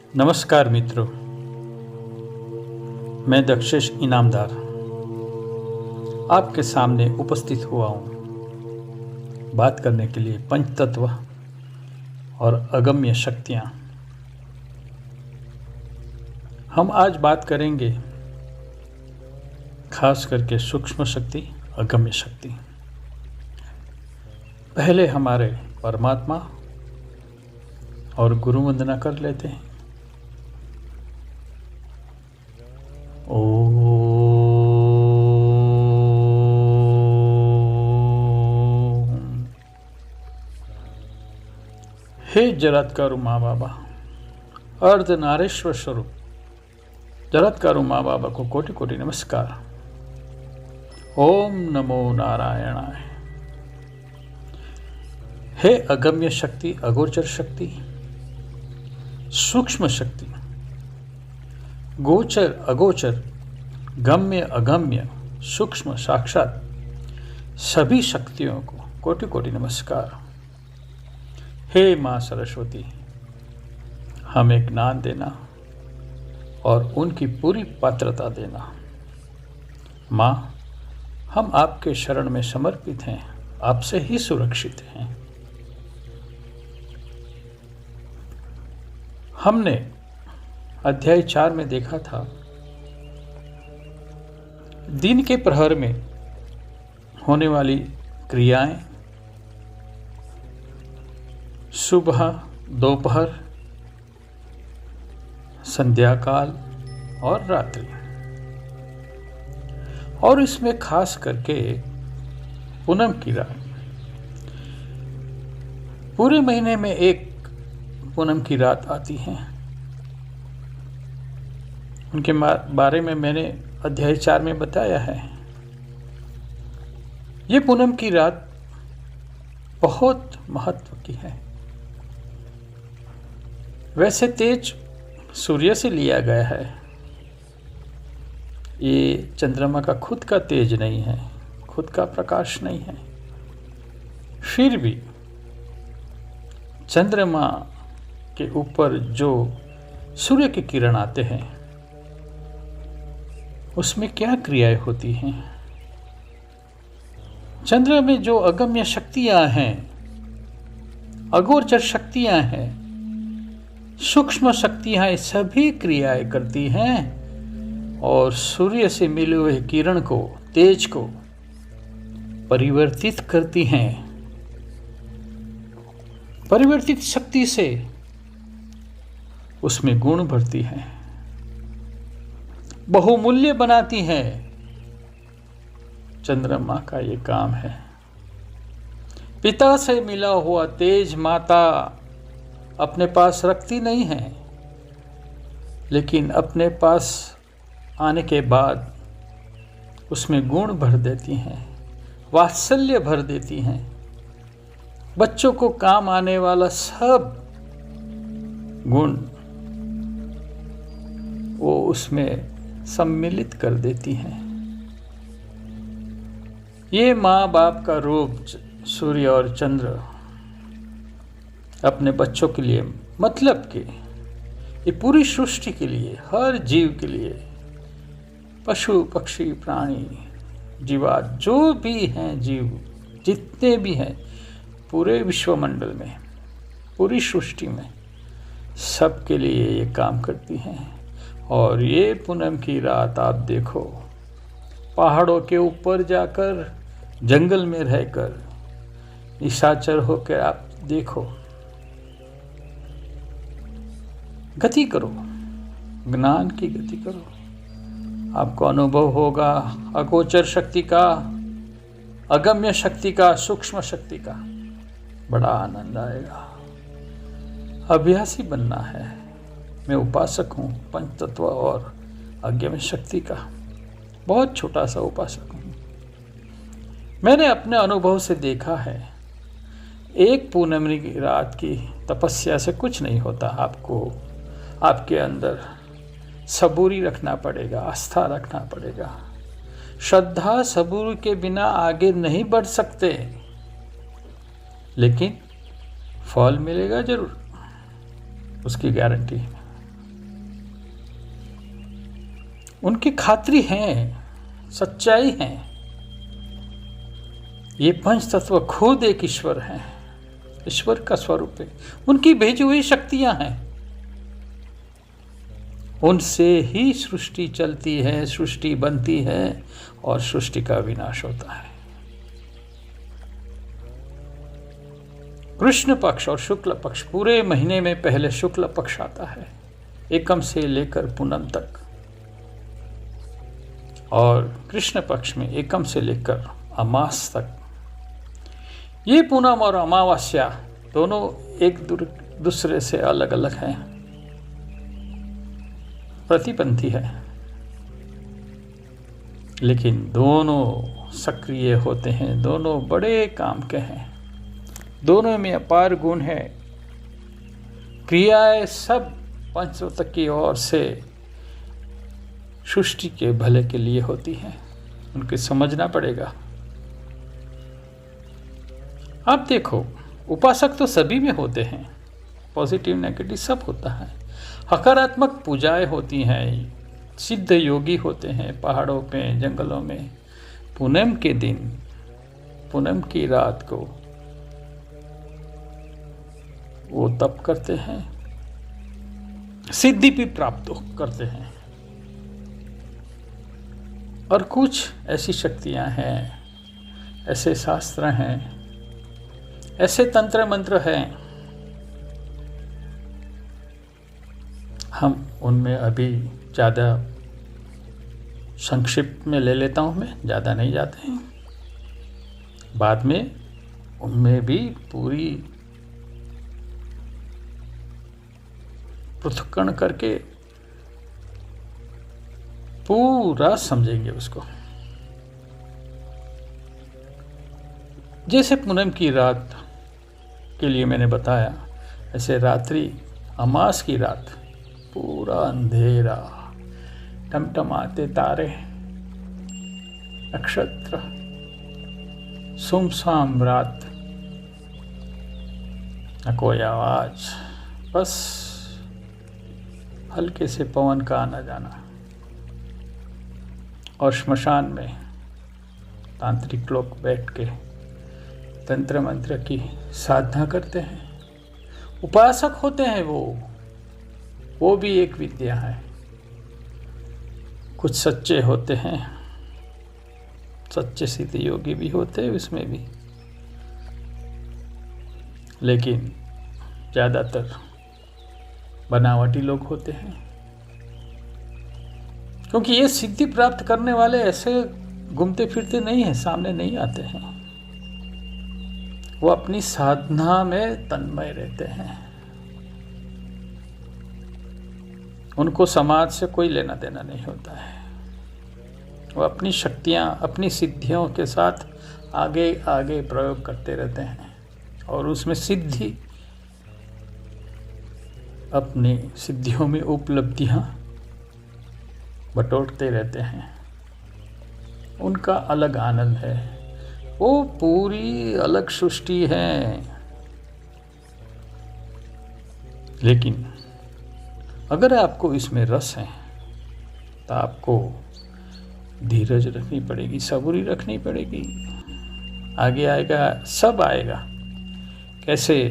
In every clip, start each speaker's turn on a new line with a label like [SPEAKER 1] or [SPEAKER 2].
[SPEAKER 1] नमस्कार मित्रों, मैं दक्षेश इनामदार आपके सामने उपस्थित हुआ हूँ बात करने के लिए पंचतत्व और अगम्य शक्तियाँ। हम आज बात करेंगे खास करके सूक्ष्म शक्ति, अगम्य शक्ति। पहले हमारे परमात्मा और गुरु वंदना कर लेते हैं। ओम। हे जरत्कारु माँ बाबा, अर्धनारेश्वर स्वरूप जरत्कारु माँ बाबा को कोटि कोटि नमस्कार। ओम नमो नारायणाय। हे अगम्य शक्ति, अगोचर शक्ति, सूक्ष्म शक्ति, गोचर अगोचर, गम्य अगम्य, सूक्ष्म साक्षात सभी शक्तियों को कोटि कोटि नमस्कार। हे माँ सरस्वती, हमें ज्ञान देना और उनकी पूरी पात्रता देना। माँ, हम आपके शरण में समर्पित हैं, आपसे ही सुरक्षित हैं। हमने अध्याय 4 में देखा था, दिन के प्रहर में होने वाली क्रियाएं, सुबह, दोपहर, संध्या काल और रात्रि, और इसमें खास करके पूनम की रात। पूरे महीने में एक पूनम की रात आती है। उनके बारे में मैंने अध्याय 4 में बताया है। ये पूनम की रात बहुत महत्व की है। वैसे तेज सूर्य से लिया गया है, ये चंद्रमा का खुद का तेज नहीं है, खुद का प्रकाश नहीं है। फिर भी चंद्रमा के ऊपर जो सूर्य के किरण आते हैं, उसमें क्या क्रियाएं होती हैं। चंद्र में जो अगम्य शक्तियां हैं, अगोचर शक्तियां हैं, सूक्ष्म शक्तियां, सभी क्रियाएं करती हैं और सूर्य से मिले हुए किरण को, तेज को परिवर्तित करती हैं। परिवर्तित शक्ति से उसमें गुण भरती हैं, बहुमूल्य बनाती हैं। चंद्रमा का ये काम है। पिता से मिला हुआ तेज माता अपने पास रखती नहीं है, लेकिन अपने पास आने के बाद उसमें गुण भर देती हैं, वात्सल्य भर देती हैं। बच्चों को काम आने वाला सब गुण वो उसमें सम्मिलित कर देती हैं। ये माँ बाप का रूप सूर्य और चंद्र अपने बच्चों के लिए, मतलब कि ये पूरी सृष्टि के लिए, हर जीव के लिए, पशु पक्षी प्राणी जीवात जो भी हैं, जीव जितने भी हैं पूरे विश्वमंडल में, पूरी सृष्टि में, सबके लिए ये काम करती हैं। और ये पूनम की रात आप देखो, पहाड़ों के ऊपर जाकर, जंगल में रहकर, निशाचर होकर आप देखो, गति करो, ज्ञान की गति करो, आपको अनुभव होगा अगोचर शक्ति का, अगम्य शक्ति का, सूक्ष्म शक्ति का। बड़ा आनंद आएगा। अभ्यासी बनना है। मैं उपासक हूँ पंचतत्व और अगम्य शक्ति का, बहुत छोटा सा उपासक हूँ। मैंने अपने अनुभव से देखा है, एक पूनम की रात की तपस्या से कुछ नहीं होता। आपको आपके अंदर सबूरी रखना पड़ेगा, आस्था रखना पड़ेगा। श्रद्धा सबूरी के बिना आगे नहीं बढ़ सकते, लेकिन फल मिलेगा जरूर, उसकी गारंटी है। उनकी खातिरी हैं, सच्चाई है। ये पंच तत्व खुद एक ईश्वर हैं, ईश्वर का स्वरूप है, उनकी भेजी हुई शक्तियां हैं। उनसे ही सृष्टि चलती है, सृष्टि बनती है और सृष्टि का विनाश होता है। कृष्ण पक्ष और शुक्ल पक्ष, पूरे महीने में पहले शुक्ल पक्ष आता है, एकम से लेकर पूनम तक, और कृष्ण पक्ष में एकम से लेकर अमास तक। ये पूनम और अमावस्या दोनों एक दूसरे से अलग अलग हैं, प्रतिपंथी है, लेकिन दोनों सक्रिय होते हैं, दोनों बड़े काम के हैं, दोनों में अपार गुण है। क्रियाएं सब पंचतत्व की ओर से सृष्टि के भले के लिए होती हैं, उनके समझना पड़ेगा। आप देखो, उपासक तो सभी में होते हैं, पॉजिटिव नेगेटिव सब होता है। हकारात्मक पूजाएं होती हैं, सिद्ध योगी होते हैं पहाड़ों पे, जंगलों में। पूनम के दिन, पूनम की रात को वो तप करते हैं, सिद्धि भी प्राप्त करते हैं। और कुछ ऐसी शक्तियां हैं, ऐसे शास्त्र हैं, ऐसे तंत्र मंत्र हैं, हम उनमें अभी ज़्यादा संक्षिप्त में ले लेता हूँ, मैं ज़्यादा नहीं जाते हैं। बाद में उनमें भी पूरी पृथक्करण करके पूरा समझेंगे उसको। जैसे पूनम की रात के लिए मैंने बताया, ऐसे रात्रि अमास की रात पूरा अंधेरा, टमटमाते तारे, नक्षत्र, सुमसाम रात, न कोई आवाज, बस हल्के से पवन का आना जाना। और श्मशान में तांत्रिक लोग बैठ के तंत्र मंत्र की साधना करते हैं, उपासक होते हैं वो भी एक विद्या है। कुछ सच्चे होते हैं, सच्चे सिद्ध योगी भी होते हैं उसमें भी, लेकिन ज़्यादातर बनावटी लोग होते हैं। क्योंकि ये सिद्धि प्राप्त करने वाले ऐसे घूमते फिरते नहीं हैं, सामने नहीं आते हैं, वो अपनी साधना में तन्मय रहते हैं। उनको समाज से कोई लेना देना नहीं होता है, वो अपनी शक्तियाँ, अपनी सिद्धियों के साथ आगे आगे प्रयोग करते रहते हैं, और उसमें सिद्धि, अपनी सिद्धियों में उपलब्धियाँ बटोरते रहते हैं। उनका अलग आनंद है, वो पूरी अलग सृष्टि है। लेकिन अगर आपको इसमें रस है तो आपको धीरज रखनी पड़ेगी, सबूरी रखनी पड़ेगी। आगे आएगा, सब आएगा। कैसे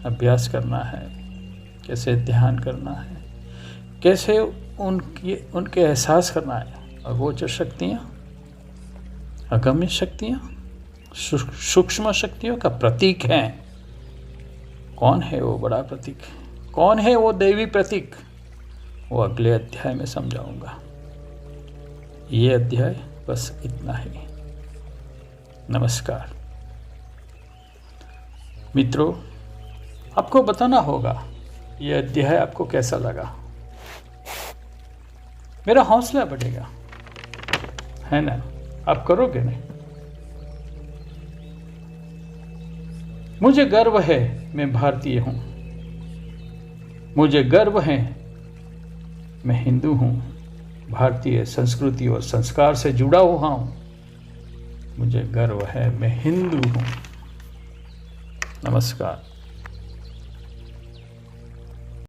[SPEAKER 1] अभ्यास करना है, कैसे ध्यान करना है, कैसे उनके एहसास करना है। अगोचर शक्तियाँ, अगम्य शक्तियाँ, सूक्ष्म शक्तियों का प्रतीक हैं। कौन है वो बड़ा प्रतीक, कौन है वो दैवी प्रतीक, वो अगले अध्याय में समझाऊंगा। ये अध्याय बस इतना ही। नमस्कार मित्रों, आपको बताना होगा ये अध्याय आपको कैसा लगा। मेरा हौसला बढ़ेगा, है ना? आप करोगे ना? मुझे गर्व है मैं भारतीय हूं, मुझे गर्व है मैं हिंदू हूं, भारतीय संस्कृति और संस्कार से जुड़ा हुआ हूं। मुझे गर्व है मैं हिंदू हूं। नमस्कार।